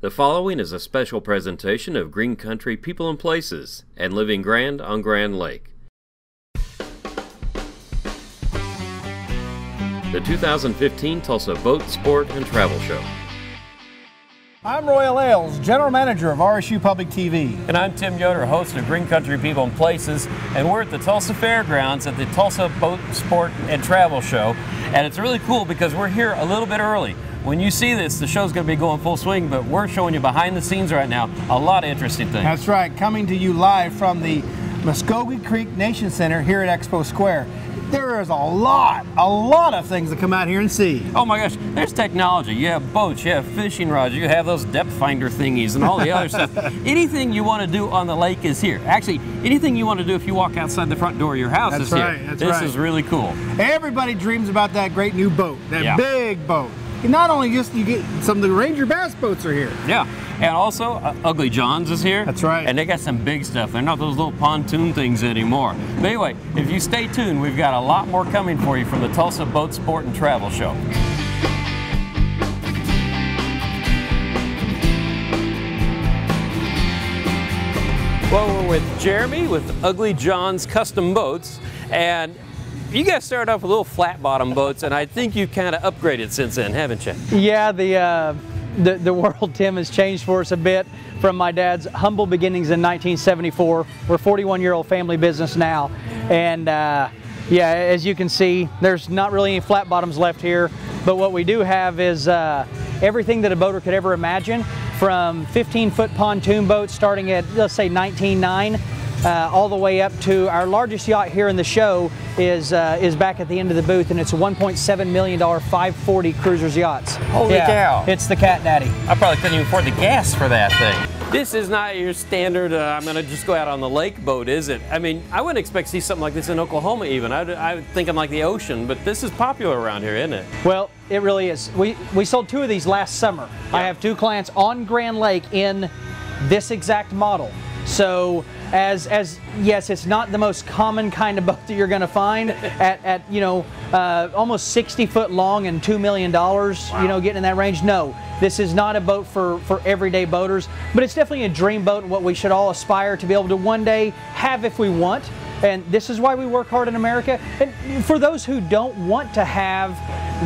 The following is a special presentation of Green Country People and Places and Living Grand on Grand Lake. The 2015 Tulsa Boat, Sport, and Travel Show. I'm Royal Ailes, General Manager of RSU Public TV. And I'm Tim Yoder, host of Green Country People and Places, and we're at the Tulsa Fairgrounds at the Tulsa Boat, Sport, and Travel Show. And it's really cool because we're here a little bit early. When you see this, the show's going to be going full swing, but we're showing you behind the scenes right now a lot of interesting things. That's right, coming to you live from the Muskogee Creek Nation Center here at Expo Square. There is a lot of things to come out here and see. Oh my gosh, there's technology. You have boats, you have fishing rods, you have those depth finder thingies and all the other stuff. Anything you want to do on the lake is here. Actually, anything you want to do if you walk outside the front door of your house is here. This is really cool. Everybody dreams about that great new boat, that big boat. Not only just you get some of the Ranger bass boats are here. Yeah, and also Ugly John's is here. That's right. And they got some big stuff. They're not those little pontoon things anymore. But anyway, if you stay tuned, we've got a lot more coming for you from the Tulsa Boat, Sport, and Travel Show. Well, we're with Jeremy with Ugly John's Custom Boats, and you guys started off with little flat bottom boats, and I think you've kind of upgraded since then, haven't you? Yeah, the world, Tim, has changed for us a bit from my dad's humble beginnings in 1974. We're a 41-year-old family business now, and yeah, as you can see, there's not really any flat bottoms left here, but what we do have is everything that a boater could ever imagine, from 15-foot pontoon boats starting at, let's say, 19.9, all the way up to our largest yacht here in the show is back at the end of the booth, and it's a $1.7 million 540 Cruisers yachts. Holy cow! It's the Cat Daddy. I probably couldn't even afford the gas for that thing. This is not your standard, I'm going to just go out on the lake boat, is it? I mean, I wouldn't expect to see something like this in Oklahoma even. I would think I'm like the ocean, but this is popular around here, isn't it? Well, it really is. We sold 2 of these last summer. Yeah. I have 2 clients on Grand Lake in this exact model. So, yes, it's not the most common kind of boat that you're going to find at you know, almost 60 foot long and $2 million, you know, getting in that range. No, this is not a boat for everyday boaters, but it's definitely a dream boat and what we should all aspire to be able to one day have if we want. And this is why we work hard in America. And for those who don't want to have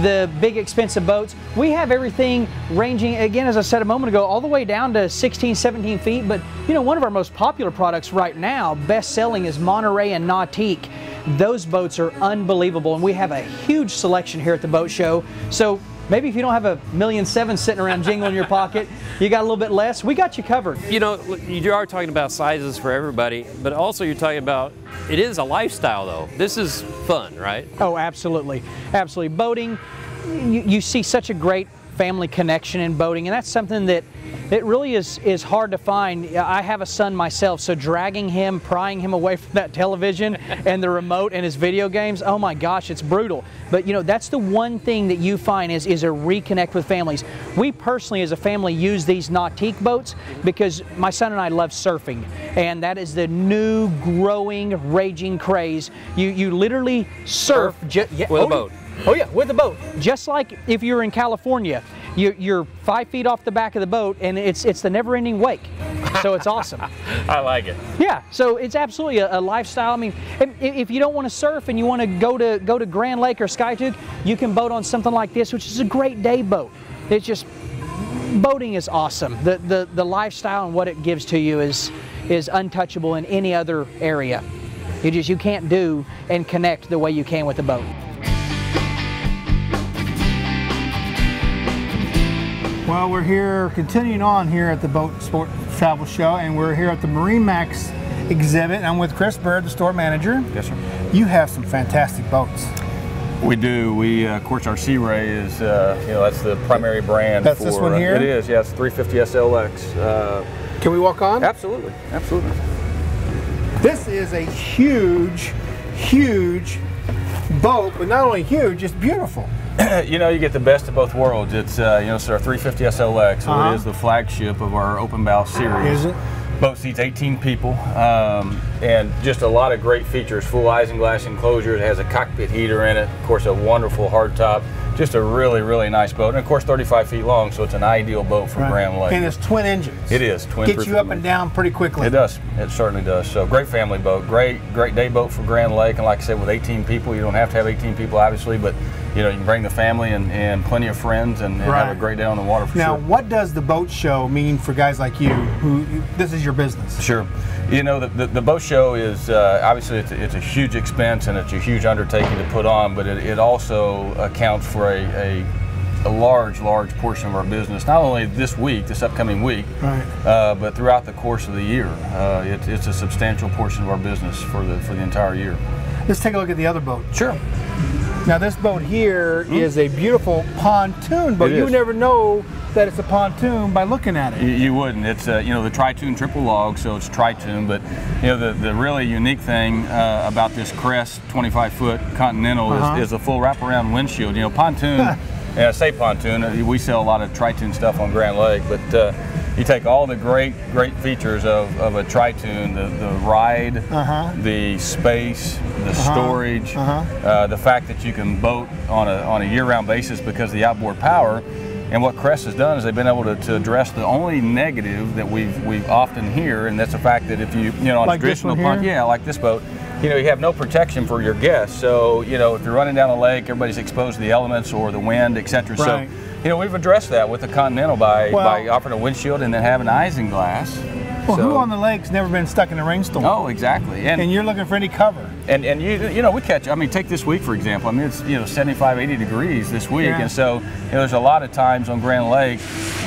the big expensive boats, we have everything ranging, again, as I said a moment ago, all the way down to 16, 17 feet. But you know, one of our most popular products right now, best selling, is Monterey and Nautique. Those boats are unbelievable, and we have a huge selection here at the boat show. So maybe if you don't have $1.7 million sitting around jingling in your pocket, you got a little bit less, we got you covered. You know, you are talking about sizes for everybody, but also you're talking about, it is a lifestyle though. This is fun, right? Oh, absolutely. Absolutely. Boating, you see such a great family connection in boating, and that's something that it really is hard to find. I have a son myself, so dragging him, prying him away from that television and the remote and his video games, oh my gosh, it's brutal. But you know, that's the one thing that you find is a reconnect with families. We personally as a family use these Nautique boats because my son and I love surfing, and that is the new growing raging craze. You literally surf with a boat. Oh yeah, with a boat. Just like if you're in California, you're 5 feet off the back of the boat, and it's the never-ending wake. So it's awesome. I like it. Yeah, so it's absolutely a lifestyle. I mean, if you don't want to surf and you want to go to Grand Lake or Skytook, you can boat on something like this, which is a great day boat. It's just, boating is awesome. The lifestyle and what it gives to you is untouchable in any other area. You can't do and connect the way you can with a boat. Well, we're here, continuing on here at the Boat Sport Travel Show, and we're here at the MarineMax exhibit. I'm with Chris Bird, the store manager. Yes, sir. You have some fantastic boats. We do. We, of course, our Sea Ray is, you know, that's the primary brand. That's this one here? It is, yes, 350 SLX. Can we walk on? Absolutely, absolutely. This is a huge, huge boat, but not only huge, it's beautiful. You know, you get the best of both worlds. It's, you know, it's our 350 SLX, so it is the flagship of our open bow series. Is it? Boat seats 18 people, and just a lot of great features. Full isinglass enclosure. It has a cockpit heater in it. Of course, a wonderful hardtop. just a really, really nice boat. And of course, 35 feet long, so it's an ideal boat for Grand Lake. And it's twin engines. It is twin. Gets you up and down pretty quickly. It does. It certainly does. So great family boat, great day boat for Grand Lake. And like I said, with 18 people, you don't have to have 18 people, obviously, but you know, you can bring the family and plenty of friends and have a great day on the water for sure. Now, what does the boat show mean for guys like you, who this is your business? Sure. You know, the boat show is obviously it's a huge expense and it's a huge undertaking to put on, but it also accounts for a large portion of our business, not only this upcoming week, but throughout the course of the year. It's a substantial portion of our business for the entire year. Let's take a look at the other boat. Sure. Now this boat here is a beautiful pontoon boat. You would never know that it's a pontoon by looking at it. You wouldn't. It's you know, the Tri-Toon triple log, so it's Tri-Toon. But you know, the really unique thing about this Crest 25-foot Continental is a full wraparound windshield. You know, pontoon. Yeah, I say pontoon. We sell a lot of Tri-Toon stuff on Grand Lake, but you take all the great features of a Tri-Toon, the ride, the space, the storage, the fact that you can boat on a year-round basis because of the outboard power. And what Crest has done is they've been able to address the only negative that we often hear, and that's the fact that if you know, on like a traditional pontoon, like this boat, you know, you have no protection for your guests. So, you know, if you're running down a lake, everybody's exposed to the elements or the wind, etc. So, you know, we've addressed that with the Continental by offering a windshield and then having isinglass. Well, who on the lake's never been stuck in a rainstorm? Oh, exactly. And you're looking for any cover. And you know, we catch, I mean, take this week, for example. I mean, it's, you know, 75, 80 degrees this week. And so, you know, there's a lot of times on Grand Lake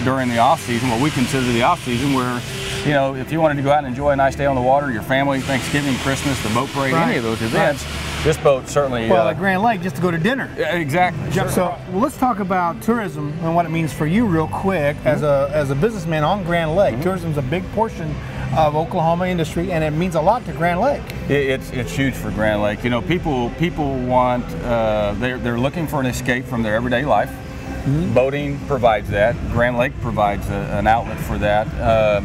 during the off season, what we consider the off season, where, you know, if you wanted to go out and enjoy a nice day on the water, your family, Thanksgiving, Christmas, the boat parade, any of those events, this boat certainly... Well, at Grand Lake, just to go to dinner. Exactly. Sure. So, well, let's talk about tourism and what it means for you real quick. As a businessman on Grand Lake, tourism is a big portion of Oklahoma industry, and it means a lot to Grand Lake. It's huge for Grand Lake. You know, people want, they're looking for an escape from their everyday life. Boating provides that. Grand Lake provides an outlet for that.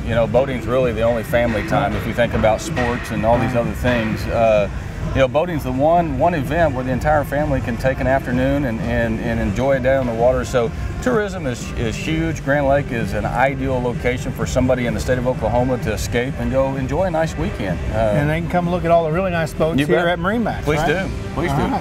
You know, boating's really the only family time if you think about sports and all these other things. You know, boating's the one event where the entire family can take an afternoon and enjoy a day on the water. So tourism is huge. Grand Lake is an ideal location for somebody in the state of Oklahoma to escape and go enjoy a nice weekend. And they can come look at all the really nice boats here at Marine Max. Please do. Please do.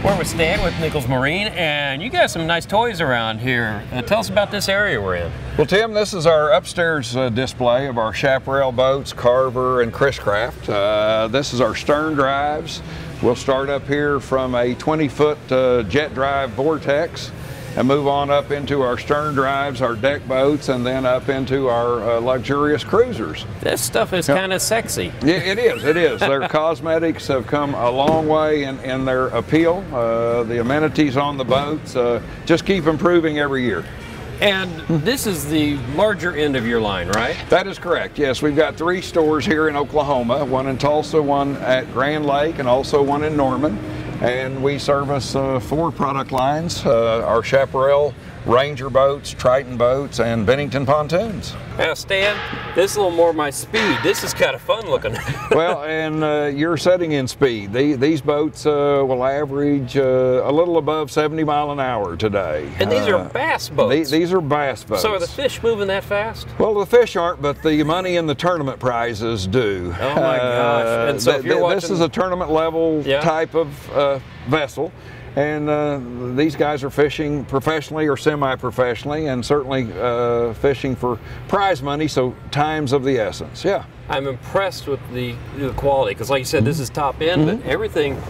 We're with Stan with Nichols Marine, and you got some nice toys around here. Tell us about this area we're in. Well, Tim, this is our upstairs display of our chaparral boats, Carver and Chris Craft. This is our stern drives. We'll start up here from a 20-foot jet drive Vortex and move on up into our stern drives, our deck boats, and then up into our luxurious cruisers. This stuff is kind of sexy. Yeah, it is, it is. Their cosmetics have come a long way in their appeal. The amenities on the boats just keep improving every year. And this is the larger end of your line, right? That is correct, yes. We've got 3 stores here in Oklahoma, one in Tulsa, one at Grand Lake, and also one in Norman. And we service 4 product lines, our Chaparral, Ranger boats, Triton boats, and Bennington pontoons. Now, Stan, this is a little more my speed. This is kind of fun looking. Well, and you're setting in speed. These boats will average a little above 70 miles an hour today. And these are bass boats. These are bass boats. So are the fish moving that fast? Well, the fish aren't, but the money in the tournament prizes do. Oh my gosh. And so if you're watching... This is a tournament level type of vessel. And these guys are fishing professionally or semi-professionally, and certainly fishing for prize money, so time's of the essence, yeah. I'm impressed with the quality, because like you said, this is top end, but everything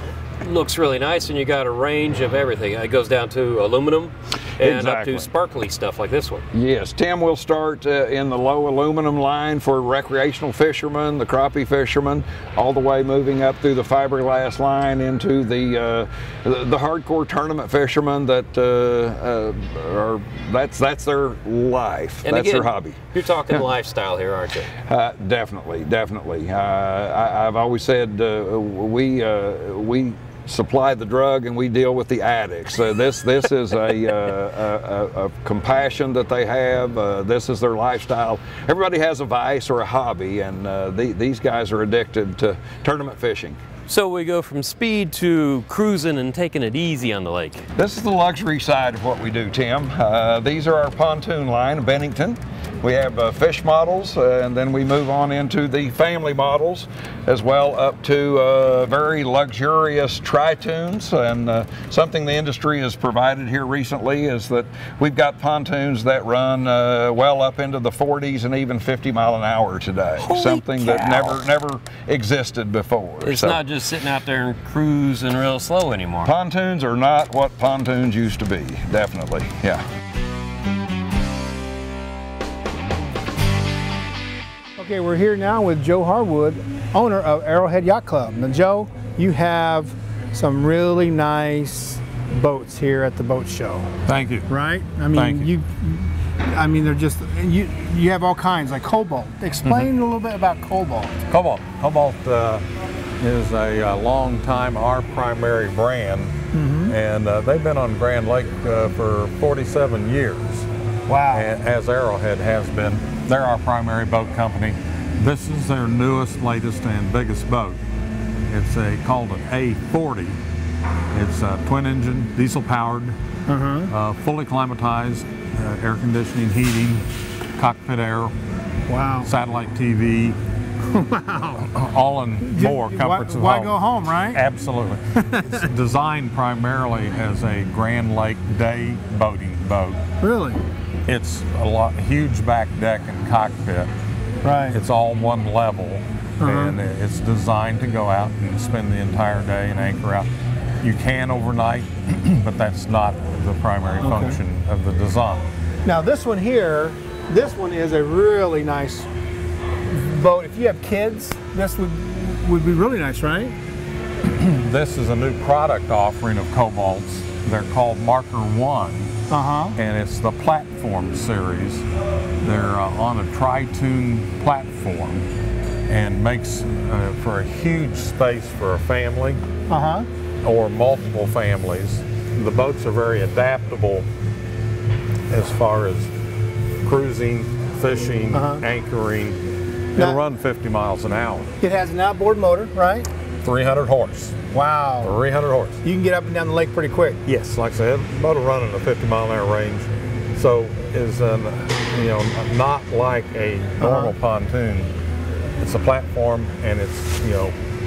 looks really nice, and you got a range of everything. It goes down to aluminum and up to sparkly stuff like this one. Yes, Tim will start in the low aluminum line for recreational fishermen, the crappie fishermen, all the way moving up through the fiberglass line into the hardcore tournament fishermen that that's their life. And that's again, their hobby. You're talking lifestyle here, aren't you? Definitely, definitely. I've always said we supply the drug and we deal with the addicts. This is a compassion that they have. This is their lifestyle. Everybody has a vice or a hobby, and these guys are addicted to tournament fishing. So we go from speed to cruising and taking it easy on the lake. This is the luxury side of what we do, Tim. These are our pontoon line, Bennington. We have fish models, and then we move on into the family models as well, up to very luxurious tri-toons. And something the industry has provided here recently is that we've got pontoons that run well up into the 40s and even 50 mile an hour today. Holy something cow. that never existed before. It's not just sitting out there and cruising real slow anymore. Pontoons are not what pontoons used to be, definitely, yeah. Okay, we're here now with Joe Harwood, owner of Arrowhead Yacht Club. Now, Joe, you have some really nice boats here at the boat show. Thank you. Right? I mean, they're just you have all kinds, like Cobalt. Explain a little bit about Cobalt. Cobalt. Cobalt is a long time our primary brand, and they've been on Grand Lake for 47 years. Wow. As Arrowhead has been. They're our primary boat company. This is their newest, latest, and biggest boat. It's called an A40. It's a twin engine, diesel powered, fully climatized, air conditioning, heating, cockpit air, Wow. satellite TV, Wow. all in more comforts of Why home. go home, right? Absolutely. It's designed primarily as a Grand Lake day boating boat. Really? It's huge back deck and cockpit. Right. It's all one level, and it's designed to go out and spend the entire day and anchor out. You can overnight, but that's not the primary function of the design. Now this one here, this one is a really nice boat. If you have kids, this would be really nice, right? This is a new product offering of Cobalt's. They're called Marker 1. And it's the platform series. They're on a tri-toon platform and makes for a huge space for a family or multiple families. The boats are very adaptable as far as cruising, fishing, anchoring. It'll run 50 miles an hour. It has an outboard motor, right? 300 horse. Wow. 300 horse. You can get up and down the lake pretty quick. Yes, like I said, the boat will run in a 50 mile an hour range. So is not like a normal pontoon. It's a platform, and it's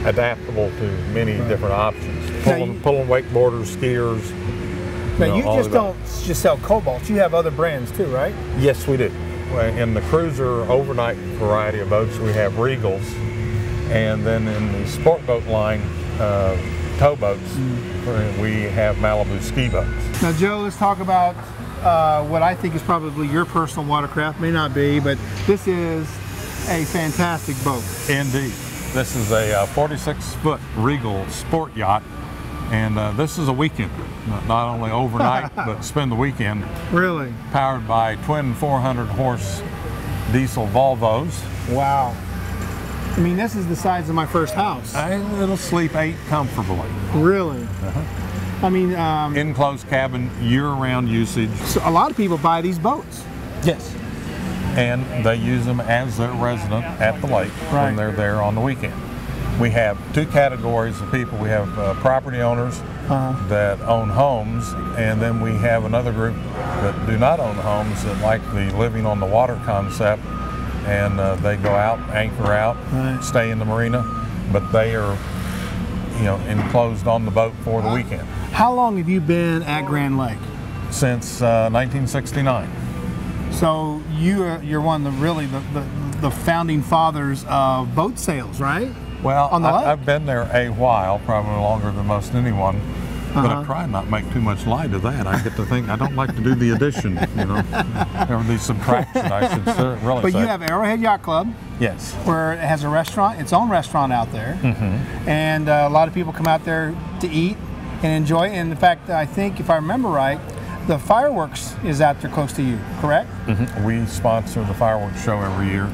adaptable to many different options. Pulling wakeboarders, skiers. Now you just don't just sell Cobalt. You have other brands too, right? Yes, we do. In the cruiser overnight variety of boats, we have Regals, and then in the sport boat line, towboats, we have Malibu ski boats. Now, Joe, let's talk about what I think is probably your personal watercraft. May not be, but this is a fantastic boat. Indeed. This is a 46-foot Regal sport yacht, and this is a weekend. Not only overnight, but spend the weekend. Really? Powered by twin 400-horse diesel Volvos. Wow. I mean, this is the size of my first house. It'll sleep 8 comfortably. Really? I mean, enclosed cabin, year-round usage. So a lot of people buy these boats. Yes. And they use them as their resident at the lake when they're there on the weekend. We have 2 categories of people. We have property owners that own homes, and then we have another group that do not own homes that like the living on the water concept, and they go out, anchor out, stay in the marina, but they are enclosed on the boat for the weekend. How long have you been at Grand Lake? Since 1969. So you're one of the founding fathers of boat sales, right? Well, on the lake? I've been there a while, probably longer than most anyone, but I try not to make too much light of that. I get to think I don't like to do the addition, or the subtraction, I should really say. But you have Arrowhead Yacht Club. Yes. Where it has a restaurant, its own restaurant out there, and a lot of people come out there to eat and enjoy. And in fact, I think if I remember right, the fireworks is out there close to you, correct? We sponsor the fireworks show every year.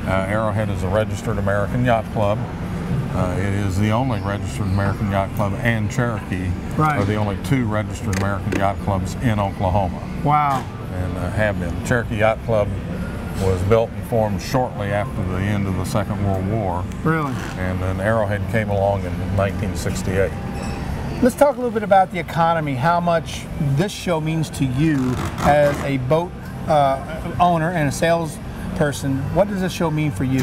Arrowhead is a registered American yacht club, It is the only registered American Yacht Club, and Cherokee are the only 2 registered American Yacht Clubs in Oklahoma. Wow. And have been. Cherokee Yacht Club was built and formed shortly after the end of the Second World War. Really? And then Arrowhead came along in 1968. Let's talk a little bit about the economy, how much this show means to you as a boat owner and a salesperson. What does this show mean for you?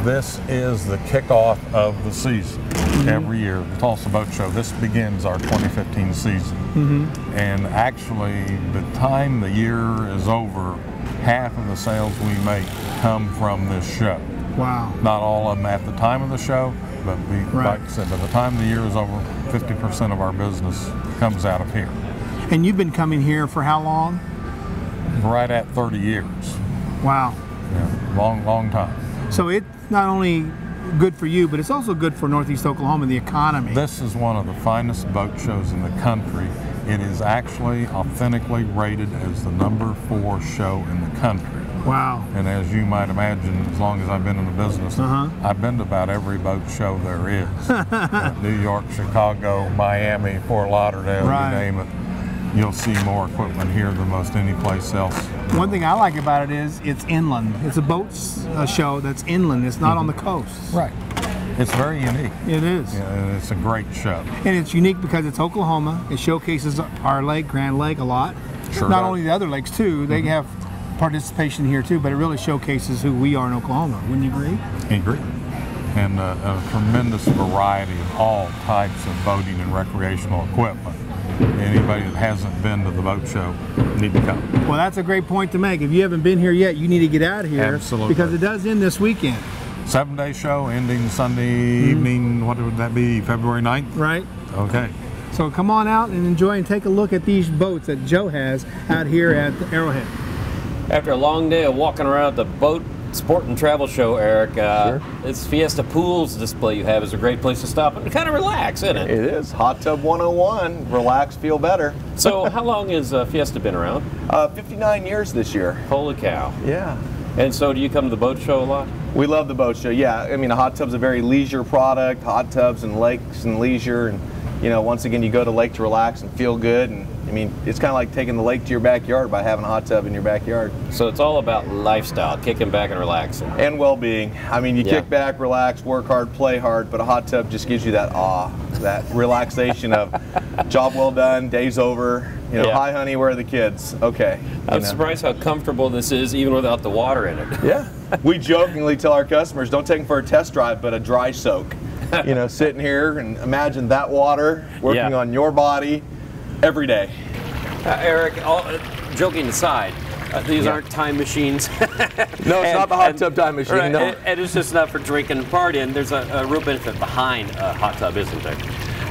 This is the kickoff of the season. Every year, the Tulsa Boat Show, this begins our 2015 season. And actually, the time the year is over, half of the sales we make come from this show. Wow. Not all of them at the time of the show, but like I said, by the time the year is over, 50% of our business comes out of here. And you've been coming here for how long? Right at 30 years. Wow. Yeah, long time. So it's not only good for you, but it's also good for Northeast Oklahoma, the economy. This is one of the finest boat shows in the country. It is actually authentically rated as the #4 show in the country. Wow. And as you might imagine, as long as I've been in the business, I've been to about every boat show there is. New York, Chicago, Miami, Fort Lauderdale, you name it. You'll see more equipment here than most any place else. One thing I like about it is it's inland. It's a boat show that's inland. It's not on the coast. Right. It's very unique. It is. Yeah, and it's a great show. And it's unique because it's Oklahoma. It showcases our lake, Grand Lake, a lot. Sure not does. only the other lakes too. They have participation here too, but it really showcases who we are in Oklahoma. Wouldn't you agree? I agree. And a tremendous variety of all types of boating and recreational equipment. Anybody that hasn't been to the boat show need to come. Well, that's a great point to make. If you haven't been here yet, you need to get out of here. Absolutely. Because it does end this weekend. 7-day show ending Sunday evening. What would that be? February 9th? Right. Okay. So come on out and enjoy and take a look at these boats that Joe has out here at the Arrowhead. After a long day of walking around the boat sport and travel show, Eric, this Fiesta Pools display you have is a great place to stop and kind of relax, isn't it? It is. Hot Tub 101. Relax, feel better. So how long has Fiesta been around? 59 years this year. Holy cow. Yeah. And so do you come to the boat show a lot? We love the boat show, yeah. I mean, a hot tub's a very leisure product, hot tubs and lakes and leisure. And, you know, once again, you go to lake to relax and feel good. And, I mean, it's kind of like taking the lake to your backyard by having a hot tub in your backyard. So it's all about lifestyle, kicking back and relaxing. And well-being. I mean, you kick back, relax, work hard, play hard, but a hot tub just gives you that that relaxation of job well done, day's over, you know, hi honey, where are the kids? Okay. I'm surprised how comfortable this is even without the water in it. Yeah. We jokingly tell our customers, don't take them for a test drive, but a dry soak. You know, sitting here and imagine that water working on your body every day. Eric, joking aside, these aren't time machines. No, it's not the hot tub time machine, no. And it's just not for drinking and partying. There's a real benefit behind a hot tub, isn't there?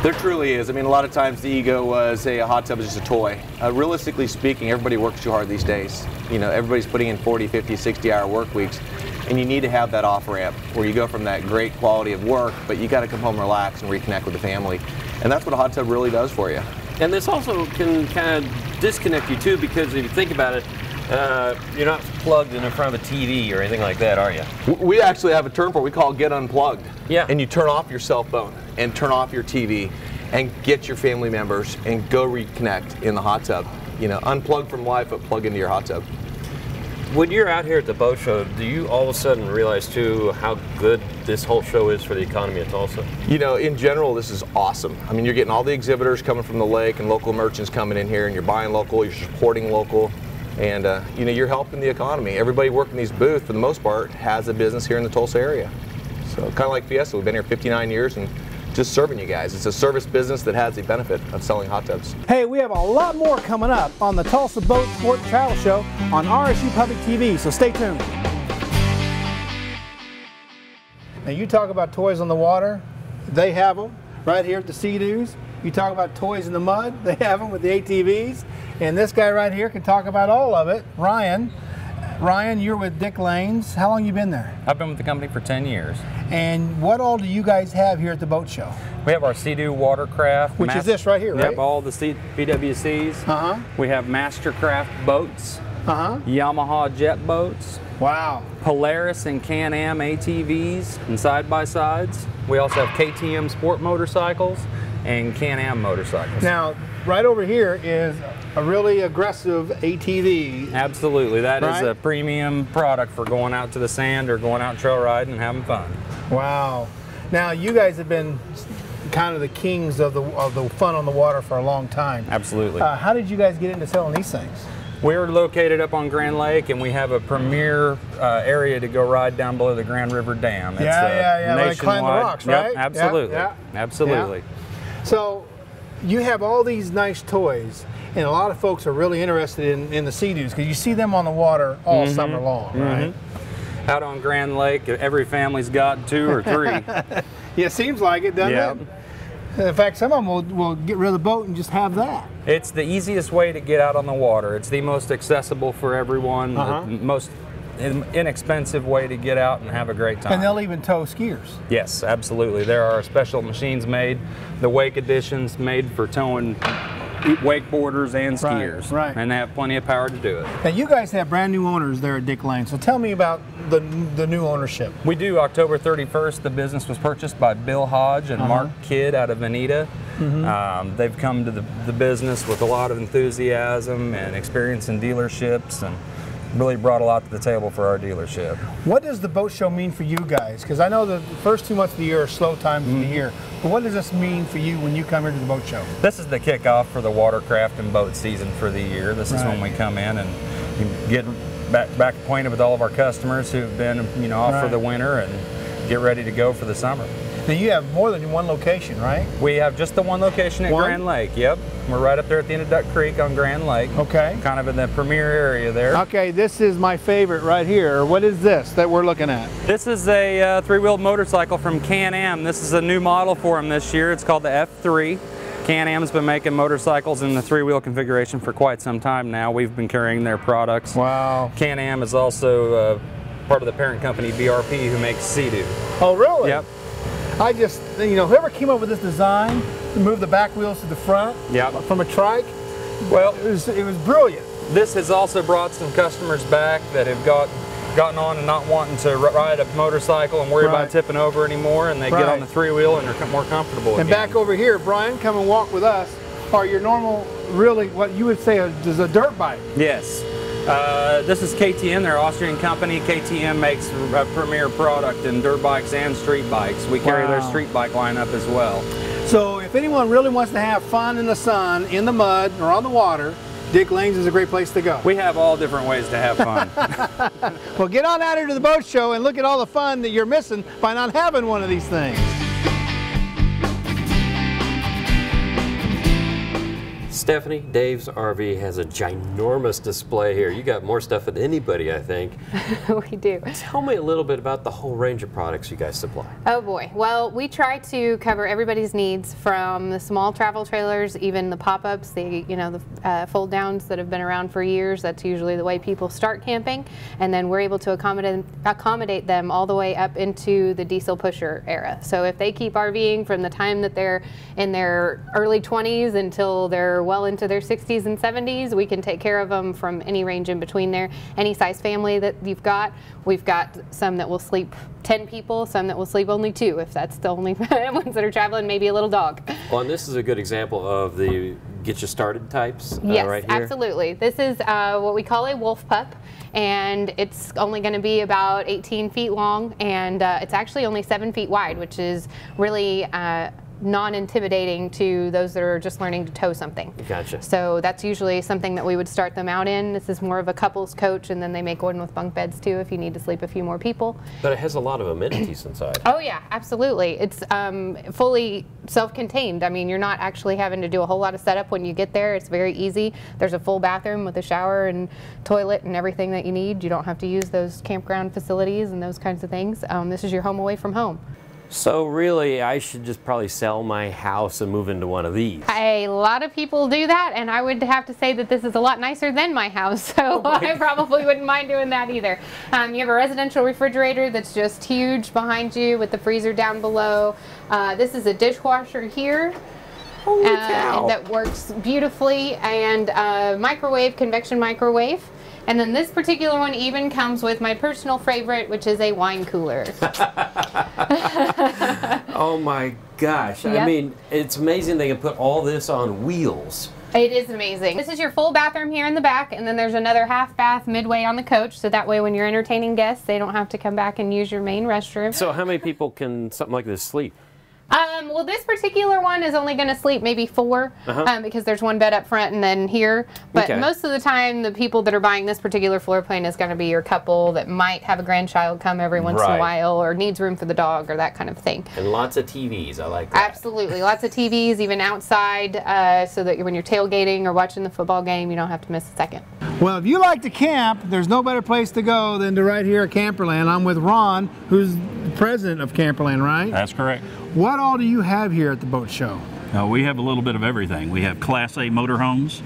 There truly is. I mean, a lot of times the ego was, hey, a hot tub is just a toy. Realistically speaking, everybody works too hard these days. You know, everybody's putting in 40, 50, 60-hour work weeks, and you need to have that off-ramp where you go from that great quality of work, but you got to come home, relax, and reconnect with the family. And that's what a hot tub really does for you. And this also can kind of disconnect you too, because if you think about it, you're not plugged in front of a TV or anything like that, are you? We actually have a term for it we call get unplugged. Yeah. And you turn off your cell phone and turn off your TV and get your family members and go reconnect in the hot tub. You know, unplug from life, but plug into your hot tub. When you're out here at the boat show, do you all of a sudden realize too how good this whole show is for the economy of Tulsa? You know, in general, this is awesome. I mean, you're getting all the exhibitors coming from the lake and local merchants coming in here, and you're buying local, you're supporting local, and you know, you're helping the economy. Everybody working these booths, for the most part, has a business here in the Tulsa area. So kind of like Fiesta, we've been here 59 years and just serving you guys. It's a service business that has the benefit of selling hot tubs. Hey, we have a lot more coming up on the Tulsa Boat Sport and Travel Show on RSU Public TV, so stay tuned. Now you talk about toys on the water, they have them right here at the Sea-Doos. You talk about toys in the mud, they have them with the ATVs. And this guy right here can talk about all of it, Ryan. Ryan, you're with Dick Lanes. How long you been there? I've been with the company for 10 years. And what all do you guys have here at the boat show? We have our Sea-Doo watercraft. Which is this right here, right? Yep, all the BWCs. Uh-huh. We have Mastercraft boats. Uh-huh. Yamaha jet boats. Wow. Polaris and Can-Am ATVs and side-by-sides. We also have KTM sport motorcycles and Can-Am motorcycles. Now, right over here is a really aggressive ATV. Absolutely, that right? is a premium product for going out to the sand or going out trail riding and having fun. Wow. Now, you guys have been kind of the kings of the fun on the water for a long time. Absolutely. How did you guys get into selling these things? We're located up on Grand Lake, and we have a premier area to go ride down below the Grand River Dam. It's yeah. Like climb the rocks, right? Yep, absolutely. Yeah. Absolutely. Yeah. So, you have all these nice toys, and a lot of folks are really interested in the Sea-Doos because you see them on the water all summer long, right? Out on Grand Lake, every family's got 2 or 3. Yeah, it seems like it, doesn't it? In fact, some of them will get rid of the boat and just have that. It's the easiest way to get out on the water. It's the most accessible for everyone, the most inexpensive way to get out and have a great time. And they'll even tow skiers. Yes, absolutely. There are special machines made, the wake editions made for towing wakeboarders and skiers. Right. And they have plenty of power to do it. Now you guys have brand new owners there at Dick Lane, so tell me about the new ownership. We do. October 31st, the business was purchased by Bill Hodge and Mark Kidd out of Veneta. They've come to the business with a lot of enthusiasm and experience in dealerships, and really brought a lot to the table for our dealership. What does the boat show mean for you guys? Because I know the first 2 months of the year are slow times of the year, but what does this mean for you when you come here to the boat show? This is the kickoff for the watercraft and boat season for the year. This is when we come in and get back acquainted with all of our customers who've been off for the winter and get ready to go for the summer. Now you have more than one location, right? We have just the one location at Grand Lake, yep. We're right up there at the end of Duck Creek on Grand Lake. Okay. Kind of in the premier area there. Okay, this is my favorite right here. What is this that we're looking at? This is a three-wheeled motorcycle from Can-Am. This is a new model for them this year. It's called the F3. Can-Am's been making motorcycles in the three-wheel configuration for quite some time now. We've been carrying their products. Wow. Can-Am is also part of the parent company BRP, who makes Sea-Doo. Oh, really? Yep. I just, whoever came up with this design to move the back wheels to the front from a trike, well, it was brilliant. This has also brought some customers back that have gotten on and not wanting to ride a motorcycle and worry about tipping over anymore, and they get on the three-wheel and they're more comfortable And again. back over here, Brian, come and walk with us, are your normal, really, what you would say is a dirt bike. Yes. This is KTM, they're an Austrian company. KTM makes a premier product in dirt bikes and street bikes. We carry their street bike lineup as well. So if anyone really wants to have fun in the sun, in the mud, or on the water, Dick Lane's is a great place to go. We have all different ways to have fun. Well, get on out here to the boat show and look at all the fun that you're missing by not having one of these things. Stephanie, Dave's RV has a ginormous display here. You got more stuff than anybody, I think. We do. Tell me a little bit about the whole range of products you guys supply. Oh boy. Well, we try to cover everybody's needs, from the small travel trailers, even the pop-ups, the fold downs that have been around for years. That's usually the way people start camping, and then we're able to accommodate them all the way up into the diesel pusher era. So if they keep RVing from the time that they're in their early 20s until they're well into their 60s and 70s, we can take care of them from any range in between there. Any size family that you've got, we've got some that will sleep 10 people, some that will sleep only 2, if that's the only ones that are traveling, maybe a little dog. Well, and this is a good example of the get you started types yes, right here. Absolutely. This is what we call a wolf pup, and it's only going to be about 18 feet long, and it's actually only 7 feet wide, which is really non-intimidating to those that are just learning to tow something. Gotcha. So that's usually something that we would start them out in. This is more of a couples coach, and then they make one with bunk beds too if you need to sleep a few more people. But it has a lot of amenities inside. Oh yeah, absolutely. It's fully self-contained. I mean, you're not actually having to do a whole lot of setup when you get there. It's very easy. There's a full bathroom with a shower and toilet and everything that you need. You don't have to use those campground facilities and those kinds of things. This is your home away from home. So really, I should just probably sell my house and move into one of these. A lot of people do that, and I would have to say that this is a lot nicer than my house, so I probably wouldn't mind doing that either. You have a residential refrigerator that's just huge behind you with the freezer down below. This is a dishwasher here. That works beautifully, and microwave, convection microwave. And then this particular one even comes with my personal favorite, which is a wine cooler. Oh my gosh. Yep. I mean, it's amazing they can put all this on wheels. It is amazing. This is your full bathroom here in the back, and then there's another half bath midway on the coach, so that way when you're entertaining guests, they don't have to come back and use your main restroom. So how many people can something like this sleep? Well, this particular one is only going to sleep maybe 4 because there's one bed up front and then here. But most of the time, the people that are buying this particular floor plan is going to be your couple that might have a grandchild come every once in a while or needs room for the dog or that kind of thing. And lots of TVs. I like that. Absolutely. Lots of TVs, even outside, so that when you're tailgating or watching the football game, you don't have to miss a second. Well, if you like to camp, there's no better place to go than to right here at Camperland. I'm with Ron, who's the president of Camperland, right? That's correct. What all do you have here at the boat show? We have a little bit of everything. We have Class A motorhomes.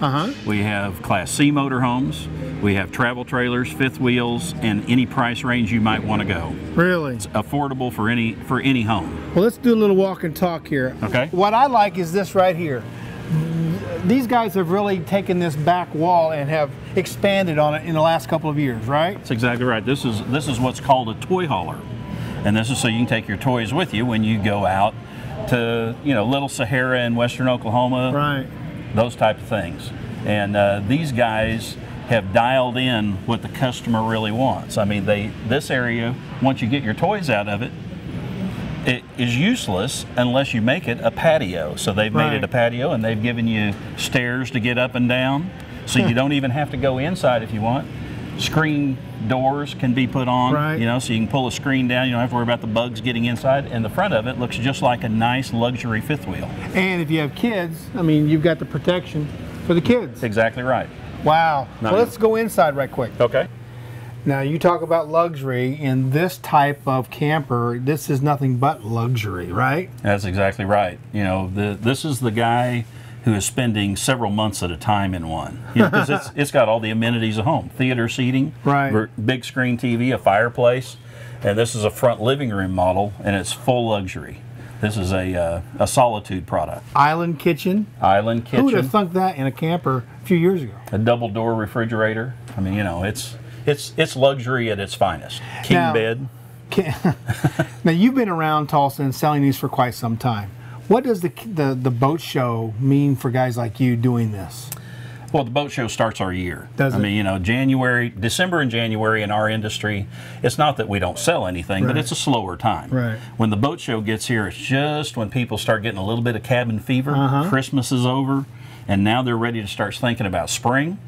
We have Class C motorhomes. We have travel trailers, fifth wheels, and any price range you might want to go. Really? It's affordable for any home. Well, let's do a little walk and talk here. Okay. What I like is this right here. These guys have really taken this back wall and have expanded on it in the last couple of years, right? That's exactly right. This is what's called a toy hauler. And this is so you can take your toys with you when you go out to, Little Sahara in western Oklahoma. Right. Those type of things. And these guys have dialed in what the customer really wants. I mean, this area, once you get your toys out of it, it is useless unless you make it a patio. So they've made it a patio, and they've given you stairs to get up and down. So you don't even have to go inside if you want. Screen doors can be put on, so you can pull a screen down. You don't have to worry about the bugs getting inside. And the front of it looks just like a nice luxury fifth wheel. And if you have kids, I mean, you've got the protection for the kids. Exactly right. Wow. Well, let's go inside right quick. Okay. Now, you talk about luxury. In this type of camper, this is nothing but luxury, right? That's exactly right. This is the guy who is spending several months at a time in one. Because it's got all the amenities of home. Theater seating, big screen TV, a fireplace, and this is a front living room model, and it's full luxury. This is a Solitude product. Island kitchen. Island kitchen. Who would have thunk that in a camper a few years ago? A double door refrigerator. I mean, it's luxury at its finest. King bed. Now, you've been around Tulsa and selling these for quite some time. What does the boat show mean for guys like you doing this? Well, the boat show starts our year. Does it? I mean, December and January in our industry, it's not that we don't sell anything, but it's a slower time. Right. When the boat show gets here, it's just when people start getting a little bit of cabin fever. Christmas is over, and now they're ready to start thinking about spring.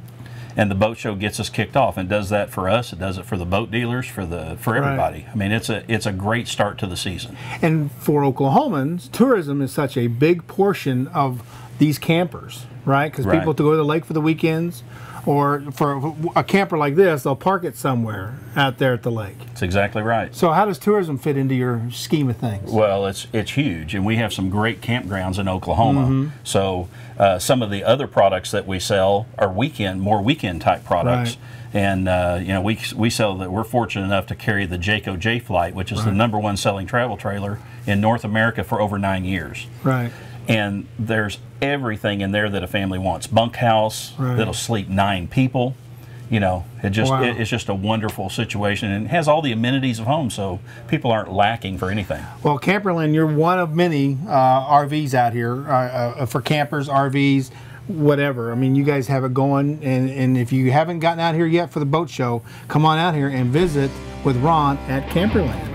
And the boat show gets us kicked off, and does that for us. It does it for the boat dealers, for everybody. I mean, it's a great start to the season. And for Oklahomans, tourism is such a big portion of these campers, right? Because people to go to the lake for the weekends, or for a camper like this, they'll park it somewhere out there at the lake. That's exactly right. So how does tourism fit into your scheme of things? Well, it's huge, and we have some great campgrounds in Oklahoma. So some of the other products that we sell are more weekend type products. And we sell that. We're fortunate enough to carry the Jayco J Flight, which is the #1 selling travel trailer in North America for over 9 years. Right. And there's everything in there that a family wants. Bunkhouse that'll sleep 9 people. It's just a wonderful situation, and it has all the amenities of home, so people aren't lacking for anything. Well, Camperland, you're one of many RVs out here for campers, RVs, whatever. I mean, you guys have it going, and if you haven't gotten out here yet for the boat show, come on out here and visit with Ron at Camperland.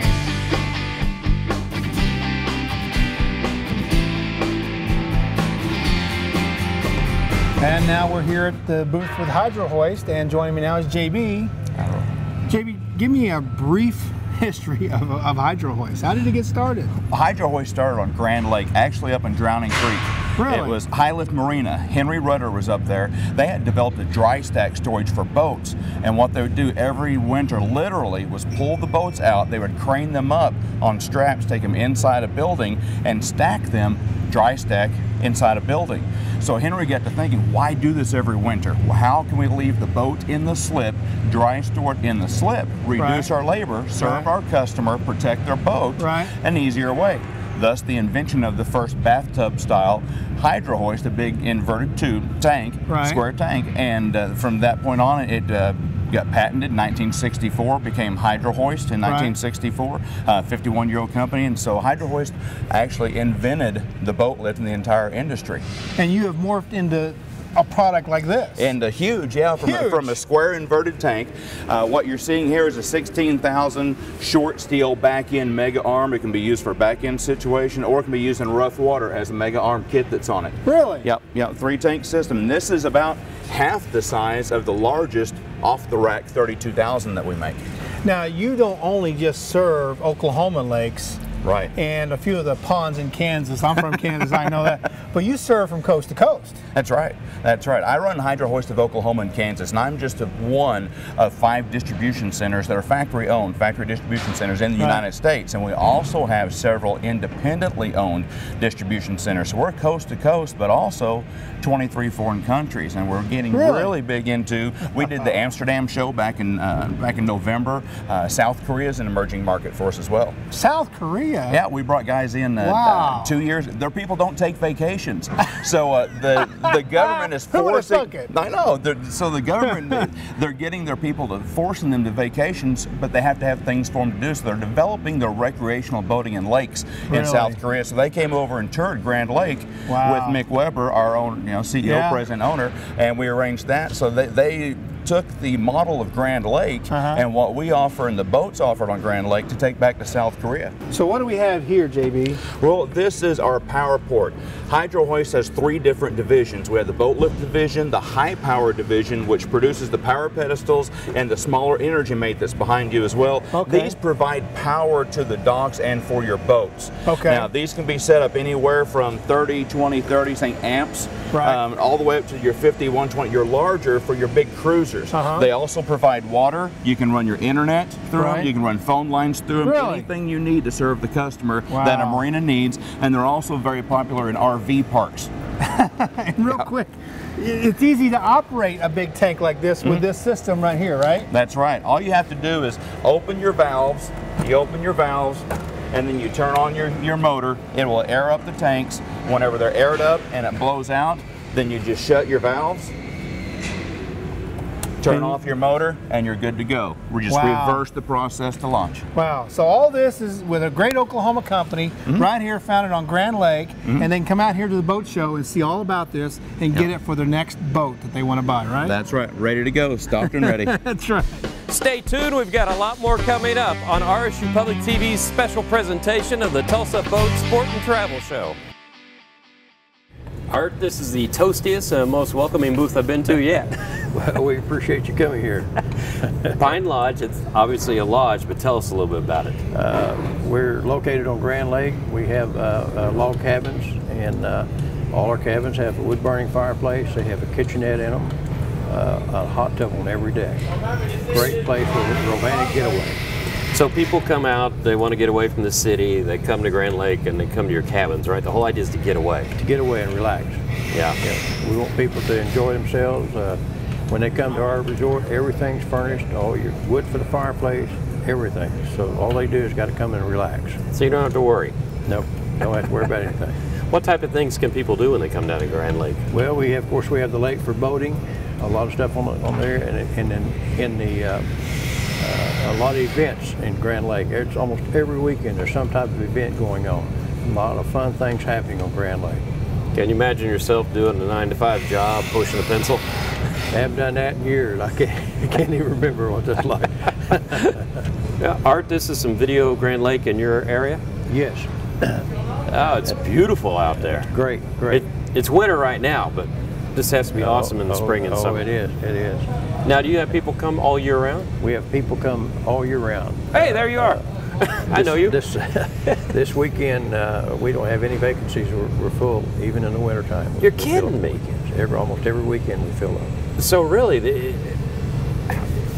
And now we're here at the booth with Hydro Hoist, and joining me now is JB. JB, give me a brief history of Hydro Hoist. How did it get started? Hydro Hoist started on Grand Lake, actually up in Drowning Creek. Really? It was High Lift Marina. Henry Rudder was up there. They had developed a dry stack storage for boats, and what they would do every winter literally was pull the boats out. They would crane them up on straps, take them inside a building, and stack them, dry stack, inside a building. So Henry got to thinking, why do this every winter? Well, how can we leave the boat in the slip, dry store it in the slip, reduce our labor, serve our customer, protect their boat, an easier way? Thus the invention of the first bathtub style Hydro Hoist, a big inverted tube tank, square tank, and from that point on got patented in 1964, became Hydro Hoist in 1964, 51-year-old company, and so Hydro Hoist actually invented the boat lift in the entire industry. And you have morphed into a product like this. And huge, yeah, from a square inverted tank. What you're seeing here is a 16,000 short steel back end mega arm. It can be used for back end situation, or it can be used in rough water as a mega arm kit that's on it. Really? Yep, 3-tank system. And this is about half the size of the largest off-the-rack 32,000 that we make. Now, you don't only just serve Oklahoma lakes, right, and a few of the ponds in Kansas. I'm from Kansas, I know that. But you serve from coast to coast. That's right. That's right. I run Hydro Hoist of Oklahoma and Kansas, and I'm just one of 5 distribution centers that are factory-owned, factory distribution centers in the United States. And we also have several independently owned distribution centers. So we're coast to coast, but also 23 foreign countries. And we're getting really big into, we did the Amsterdam show back in November. South Korea is an emerging market for us as well. South Korea? Yeah, we brought guys in 2 years. Their people don't take vacations. So the government is forcing, I know, so the government, they're getting their people to, forcing them to vacations, but they have to have things for them to do. So they're developing their recreational boating in lakes in South Korea. So they came over and toured Grand Lake with Mick Weber, our own, CEO, president, owner, and we arranged that. So they took the model of Grand Lake and what we offer and the boats offered on Grand Lake to take back to South Korea. So what do we have here, JB? Well, this is our power port. Hydro Hoist has 3 different divisions. We have the boat lift division, the high power division, which produces the power pedestals, and the smaller energy mate that's behind you as well. These provide power to the docks and for your boats. Now, these can be set up anywhere from 30, 20, 30 amps, all the way up to your 50, 120. You're larger for your big cruisers. They also provide water. You can run your internet through them. You can run phone lines through them. Anything you need to serve the customer that a marina needs. And they're also very popular in RV parks. And real quick, it's easy to operate a big tank like this with this system right here, right? That's right. All you have to do is open your valves. You open your valves, and then you turn on your motor. It will air up the tanks. Whenever they're aired up and it blows out, then you just shut your valves, turn off your motor, and you're good to go. We just reverse the process to launch. Wow. So all this is with a great Oklahoma company right here, founded on Grand Lake, and they can come out here to the boat show and see all about this and get it for their next boat that they want to buy, right? That's right. Ready to go. Stocked and ready. That's right. Stay tuned. We've got a lot more coming up on RSU Public TV's special presentation of the Tulsa Boat Sport and Travel Show. Art, this is the toastiest and most welcoming booth I've been to yet. Well, we appreciate you coming here. Pine Lodge, it's obviously a lodge, but tell us a little bit about it. We're located on Grand Lake. We have log cabins, and all our cabins have a wood-burning fireplace. They have a kitchenette in them, a hot tub on every deck. Great place for a romantic getaway. So people come out, they want to get away from the city, they come to Grand Lake and they come to your cabins, right? The whole idea is to get away. To get away and relax. Yeah. We want people to enjoy themselves. When they come to our resort, everything's furnished, all your wood for the fireplace, everything. So all they do is got to come and relax. So you don't have to worry? Nope, don't have to worry about anything. What type of things can people do when they come down to Grand Lake? Well, of course, we have the lake for boating, a lot of stuff on there, and then in the a lot of events in Grand Lake. It's almost every weekend there's some type of event going on. A lot of fun things happening on Grand Lake. Can you imagine yourself doing a 9-to-5 job, pushing a pencil? I haven't done that in years. I can't even remember what that's like. Art, this is some video of Grand Lake in your area? Yes. Oh, it's beautiful out there. Great, great. It's winter right now, but this has to be awesome in the spring and summer. Oh, it is. Now, do you have people come all year round? We have people come all year round. Hey, there you are. I know you. This weekend, we don't have any vacancies. We're full, even in the wintertime. You're kidding me. Almost every weekend we fill up. So really,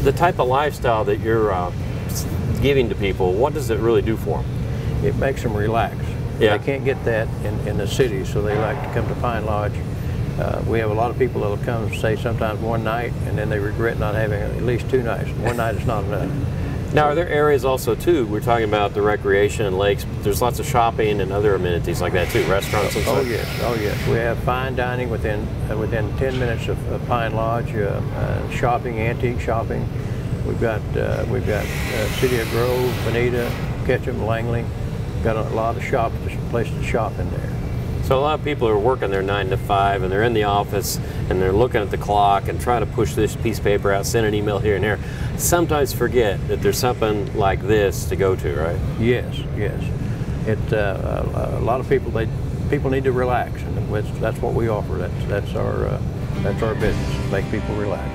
the type of lifestyle that you're giving to people, what does it really do for them? It makes them relax. Yeah. They can't get that in the city, so they like to come to Pine Lodge. We have a lot of people that will come and stay sometimes one night, and then they regret not having at least 2 nights. One night is not enough. Now, are there areas also too? We're talking about the recreation and lakes. But there's lots of shopping and other amenities like that too. Restaurants and stuff. Oh yes. We have fine dining within 10 minutes of Pine Lodge. Shopping, antique shopping. We've got City of Grove, Bonita, Ketchum, Langley. Got a lot of places to shop in there. So a lot of people are working their 9 to 5 and they're in the office and they're looking at the clock and trying to push this piece of paper out, send an email here and there. Sometimes forget that there's something like this to go to, right? Yes, yes. A lot of people need to relax, and that's what we offer. That's our business. Make people relax.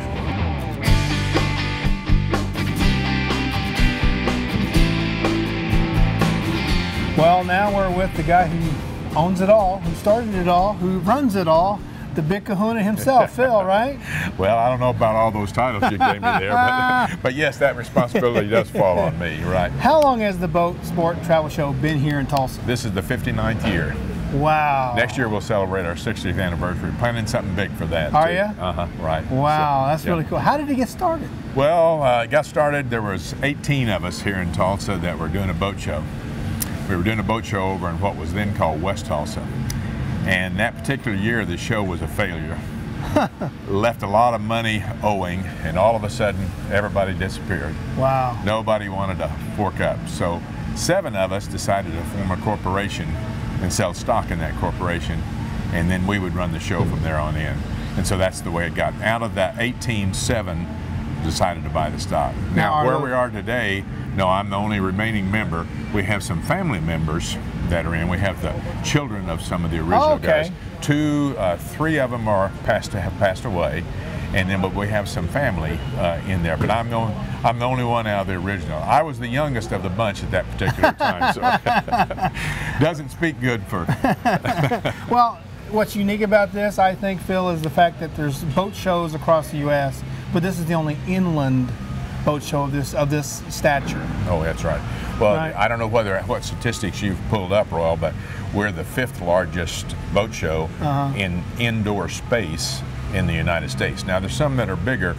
Well, now we're with the guy who owns it all, who started it all, who runs it all, the big kahuna himself, Phil, right? Well, I don't know about all those titles you gave me there, but yes, that responsibility does fall on me, right? How long has the Boat Sport Travel Show been here in Tulsa? This is the 59th year. Wow. Next year we'll celebrate our 60th anniversary. Planning something big for that. Are too. you? Right. Wow, So, that's yeah. really cool. How did it get started? Well, it got started, there was 18 of us here in Tulsa that were doing a boat show. We were doing a boat show over in what was then called West Tulsa. And that particular year, the show was a failure. Left a lot of money owing, and all of a sudden, everybody disappeared. Wow. Nobody wanted to fork up. So 7 of us decided to form a corporation and sell stock in that corporation, and then we would run the show from there on in. And so that's the way it got. Out of that 18, 7 decided to buy the stock. Now where we are today, no, I'm the only remaining member. We have some family members that are in. We have the children of some of the original guys. 3 of them have passed away, and then but we have some family in there. But I'm the only one out of the original. I was the youngest of the bunch at that particular time, so doesn't speak good for. Well, what's unique about this, I think, Phil, is the fact that there's boat shows across the U.S., but this is the only inland boat show of this stature. Oh, that's right. Well, right. I don't know what statistics you've pulled up, Royal, but we're the 5th largest boat show in indoor space in the United States. Now, there's some that are bigger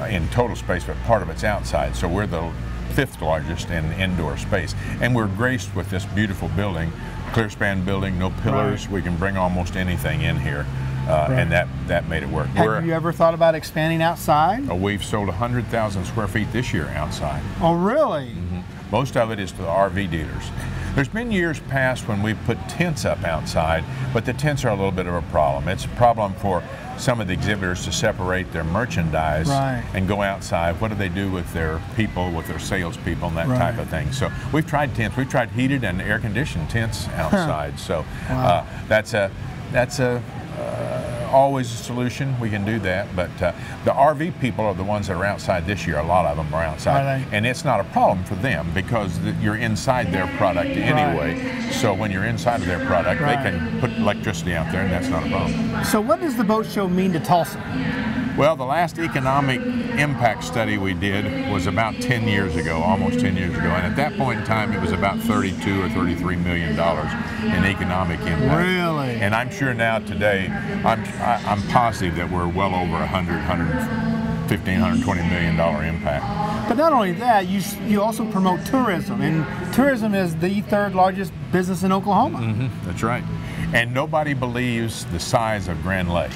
in total space, but part of it's outside. So we're the 5th largest in indoor space, and we're graced with this beautiful building, clear span building, no pillars. Right. We can bring almost anything in here. And that made it work. Have you ever thought about expanding outside? We've sold 100,000 square feet this year outside. Oh, really? Mm-hmm. Most of it is to the RV dealers. There's been years past when we put tents up outside, but the tents are a little bit of a problem. It's a problem for some of the exhibitors to separate their merchandise and go outside. What do they do with their people, with their salespeople, and that type of thing? So we've tried tents. We've tried heated and air-conditioned tents outside. So that's always a solution. We can do that, but the RV people are the ones that are outside this year. A lot of them are outside, and it's not a problem for them because you're inside their product anyway. So when you're inside of their product, they can put electricity out there, and that's not a problem. So what does the boat show mean to Tulsa? Well, the last economic impact study we did was about 10 years ago, almost 10 years ago, and at that point in time it was about $32 or $33 million in economic impact. Really? And I'm sure now today, I'm positive that we're well over $115, $120 million impact. But not only that, you also promote tourism, and tourism is the 3rd largest business in Oklahoma. Mm-hmm. That's right. And nobody believes the size of Grand Lake.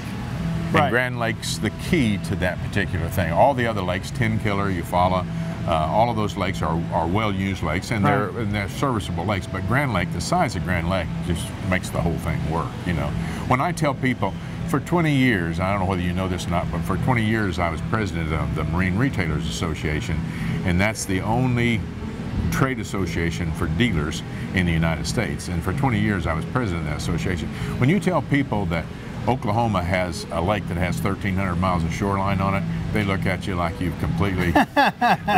And Grand Lake's the key to that particular thing. All the other lakes, Tin Killer, Eufaula, all of those lakes are well-used lakes, and they're serviceable lakes. But Grand Lake, the size of Grand Lake, just makes the whole thing work. You know, when I tell people, for 20 years, I don't know whether you know this or not, but for 20 years I was president of the Marine Retailers Association, and that's the only trade association for dealers in the United States. And for 20 years I was president of that association. When you tell people that Oklahoma has a lake that has 1,300 miles of shoreline on it, they look at you like you've completely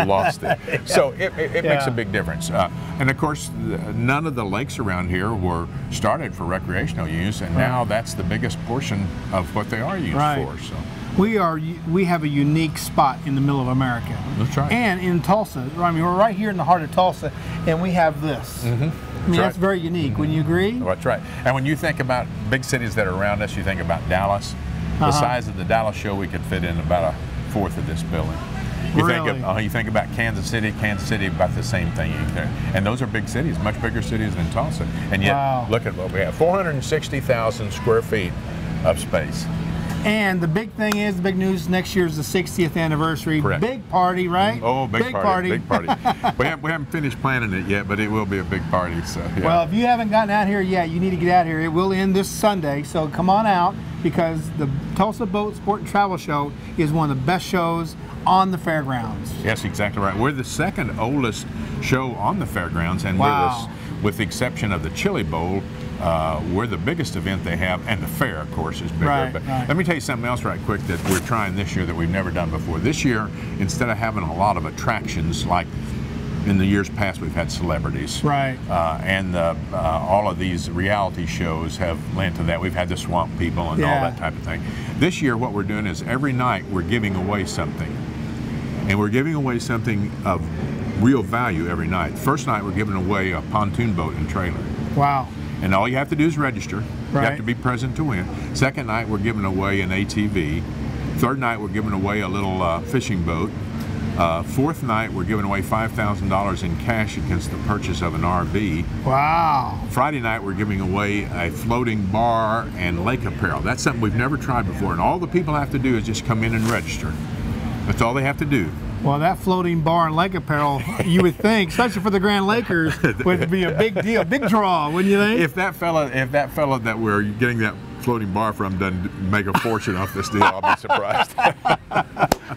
lost it. So it makes a big difference. And of course, none of the lakes around here were started for recreational use, and now that's the biggest portion of what they are used for. So we have a unique spot in the middle of America. That's right. And in Tulsa, I mean, we're right here in the heart of Tulsa, and we have this. I mean, that's very unique. Wouldn't you agree? That's right. And when you think about big cities that are around us, you think about Dallas. The size of the Dallas show, we could fit in about 1/4 of this building. You think about Kansas City about the same thing. And those are big cities, much bigger cities than Tulsa. And yet, look at what we have, 460,000 square feet of space. And the big thing is, the big news, next year is the 60th anniversary. Correct. Big party, right? Oh, big party. Big party. we haven't finished planning it yet, but it will be a big party. So, yeah. Well, if you haven't gotten out here yet, you need to get out here. It will end this Sunday, so come on out, because the Tulsa Boat Sport and Travel Show is one of the best shows on the fairgrounds. Yes, exactly right. We're the second oldest show on the fairgrounds, and with the exception of the Chili Bowl, we're the biggest event they have, and the fair, of course, is bigger. But let me tell you something else right quick that we're trying this year that we've never done before. This year, instead of having a lot of attractions like in the years past, we've had celebrities. Right. And all of these reality shows have lent to that. We've had the swamp people and all that type of thing. This year, what we're doing is every night we're giving away something. And we're giving away something of real value every night. First night, we're giving away a pontoon boat and trailer. Wow. And all you have to do is register. You have to be present to win. Second night, we're giving away an ATV. Third night, we're giving away a little fishing boat. Fourth night, we're giving away $5,000 in cash against the purchase of an RV. Wow. Friday night, we're giving away a floating bar and lake apparel. That's something we've never tried before. And all the people have to do is just come in and register. That's all they have to do. Well, that floating bar and lake apparel, you would think, especially for the Grand Lakers, would be a big deal, big draw, wouldn't you think? If that fella that we're getting that floating bar from doesn't make a fortune off this deal, I'll be surprised.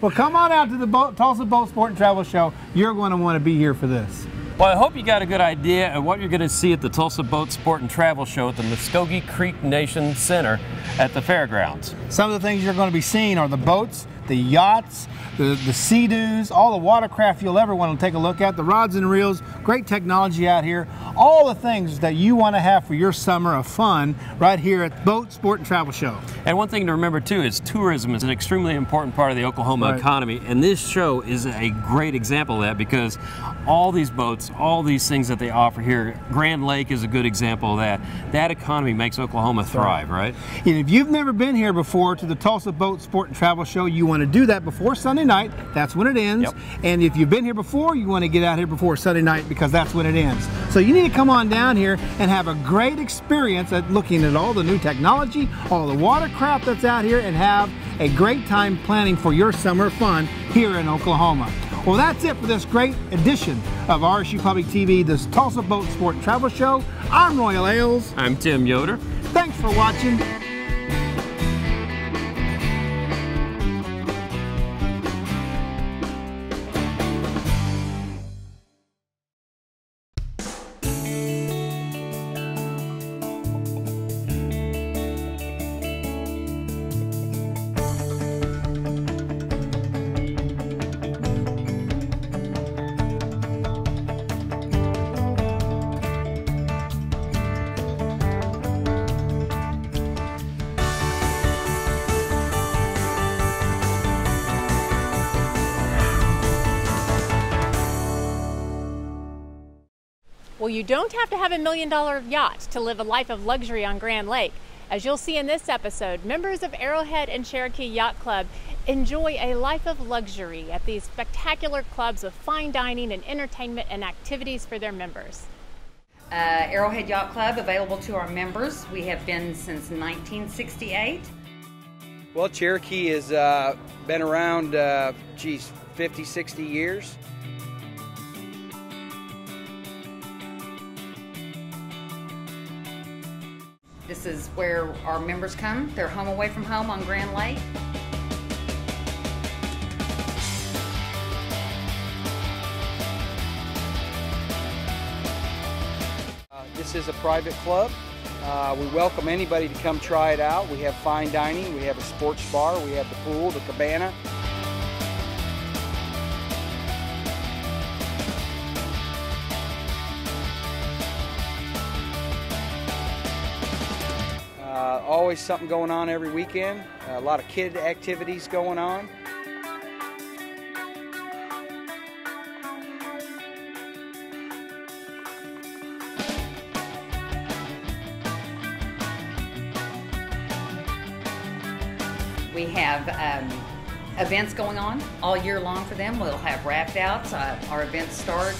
Well, come on out to the Tulsa Boat Sport and Travel Show. You're going to want to be here for this. Well, I hope you got a good idea of what you're going to see at the Tulsa Boat Sport and Travel Show at the Muskogee Creek Nation Center at the fairgrounds. Some of the things you're going to be seeing are the boats, the yachts, the Sea-Doos, all the watercraft you'll ever want to take a look at, the rods and reels, great technology out here, all the things that you want to have for your summer of fun right here at Boat Sport and Travel Show. And one thing to remember too is tourism is an extremely important part of the Oklahoma economy, and this show is a great example of that, because all these boats, all these things that they offer here, Grand Lake is a good example of that. That economy makes Oklahoma thrive, right? And if you've never been here before to the Tulsa Boat Sport and Travel Show, you want to do that before Sunday night. That's when it ends. Yep. And if you've been here before, you want to get out here before Sunday night, because that's when it ends. So you need to come on down here and have a great experience at looking at all the new technology, all the watercraft that's out here, and have a great time planning for your summer fun here in Oklahoma. Well, that's it for this great edition of RSU Public TV, this Tulsa Boat Sport and Travel Show. I'm Royal Ailes. I'm Tim Yoder. Thanks for watching. Well, you don't have to have $1 million yacht to live a life of luxury on Grand Lake. As you'll see in this episode, members of Arrowhead and Cherokee Yacht Club enjoy a life of luxury at these spectacular clubs with fine dining and entertainment and activities for their members. Arrowhead Yacht Club, available to our members. We have been since 1968. Well, Cherokee has been around, 50, 60 years. This is where our members come. They're home away from home on Grand Lake. This is a private club. We welcome anybody to come try it out. We have fine dining, we have a sports bar, we have the pool, the cabana. Always something going on every weekend. A lot of kid activities going on. We have events going on all year long for them. We'll have raft outs. Our events start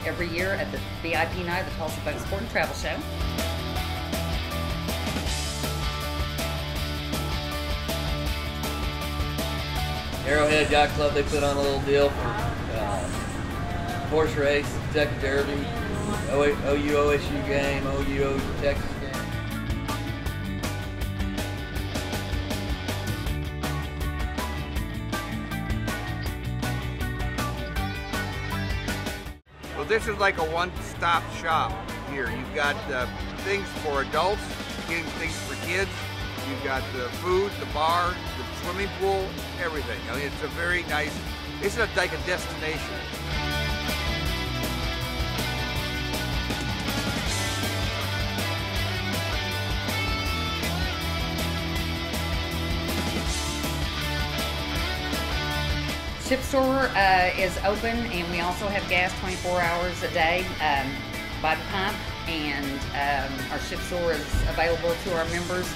every year at the VIP night of the Tulsa Boat Sport and Travel Show. Arrowhead Yacht Club, they put on a little deal for horse race, Kentucky Derby, OU OSU game, OU Texas game. Well, this is like a one-stop shop here. You've got things for adults, getting things for kids. You've got the food, the bar, the swimming pool, everything. I mean, it's a very nice, it's like a destination. Ship store is open, and we also have gas 24 hours a day by the pump, and our ship store is available to our members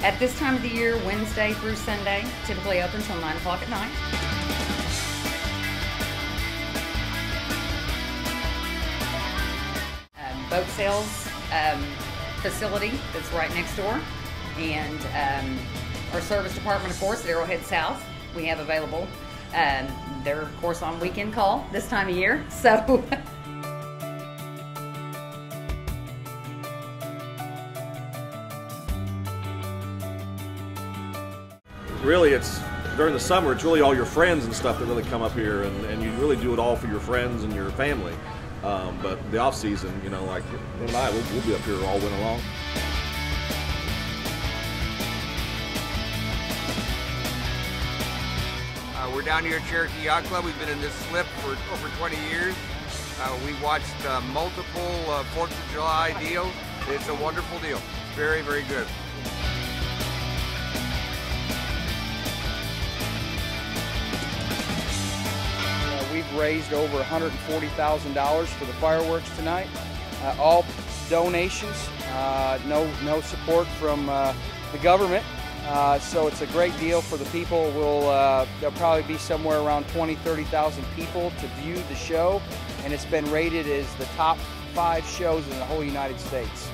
at this time of the year, Wednesday through Sunday, typically open until 9 o'clock at night. Boat sales facility that's right next door, and our service department, of course, at Arrowhead South, we have available. They're, of course, on weekend call this time of year, so. Really, it's during the summer, it's really all your friends and stuff that really come up here, and you really do it all for your friends and your family. But the off season, you know, like him and I, we'll be up here all winter long. We're down here at Cherokee Yacht Club. We've been in this slip for over 20 years. We've watched multiple 4th of July deals. It's a wonderful deal. Very, very good. We've raised over $140,000 for the fireworks tonight. All donations, no support from the government. So it's a great deal for the people. There'll probably be somewhere around 20,000–30,000 people to view the show, and it's been rated as the top 5 shows in the whole United States.